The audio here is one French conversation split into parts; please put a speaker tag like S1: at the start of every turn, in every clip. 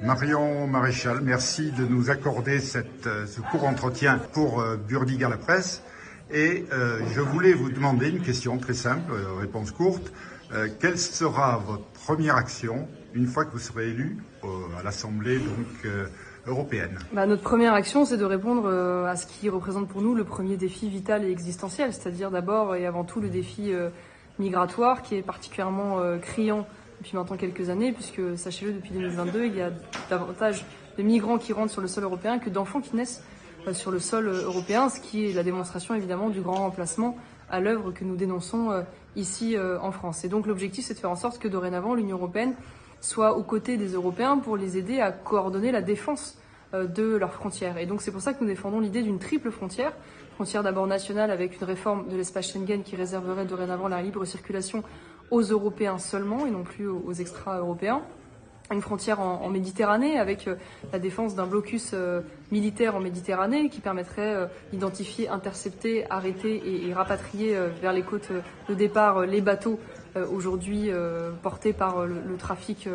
S1: Marion Maréchal, merci de nous accorder ce court entretien pour Burdiga la presse. Et je voulais vous demander une question très simple, réponse courte. Quelle sera votre première action une fois que vous serez élu à l'Assemblée européenne?
S2: Notre première action, c'est de répondre à ce qui représente pour nous le premier défi vital et existentiel, c'est-à-dire d'abord et avant tout le défi migratoire qui est particulièrement criant depuis maintenant quelques années, puisque, sachez-le, depuis 2022, il y a davantage de migrants qui rentrent sur le sol européen que d'enfants qui naissent sur le sol européen, ce qui est la démonstration évidemment du grand remplacement à l'œuvre que nous dénonçons ici en France. Et donc l'objectif, c'est de faire en sorte que dorénavant l'Union européenne soit aux côtés des Européens pour les aider à coordonner la défense de leurs frontières. Et donc c'est pour ça que nous défendons l'idée d'une triple frontière d'abord nationale avec une réforme de l'espace Schengen qui réserverait dorénavant la libre circulation aux Européens seulement et non plus aux extra-européens. Une frontière en Méditerranée avec la défense d'un blocus militaire en Méditerranée qui permettrait d'identifier, intercepter, arrêter et rapatrier vers les côtes de départ les bateaux aujourd'hui portés par le trafic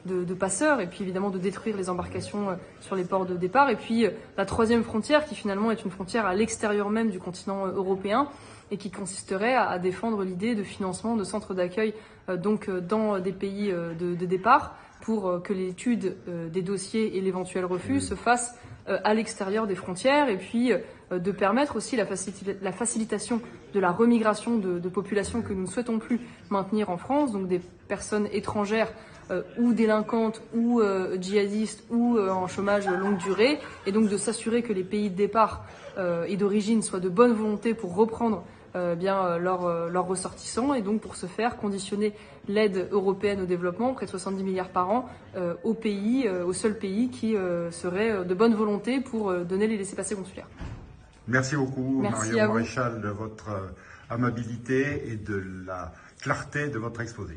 S2: de passeurs et puis évidemment de détruire les embarcations sur les ports de départ. Et puis la troisième frontière qui finalement est une frontière à l'extérieur même du continent européen et qui consisterait à défendre l'idée de financement de centres d'accueil donc dans des pays de départ pour que l'étude des dossiers et l'éventuel refus se fasse à l'extérieur des frontières et puis de permettre aussi la facilitation de la remigration de populations que nous ne souhaitons plus maintenir en France, donc des personnes étrangères ou délinquantes ou djihadistes ou en chômage longue durée, et donc de s'assurer que les pays de départ et d'origine soient de bonne volonté pour reprendre leurs ressortissants, et donc pour ce faire conditionner l'aide européenne au développement, près de 70 milliards par an, au seul pays qui serait de bonne volonté pour donner les laissez-passer consulaires.
S1: Merci beaucoup,
S2: Merci
S1: Marion Maréchal, de votre amabilité et de la clarté de votre exposé.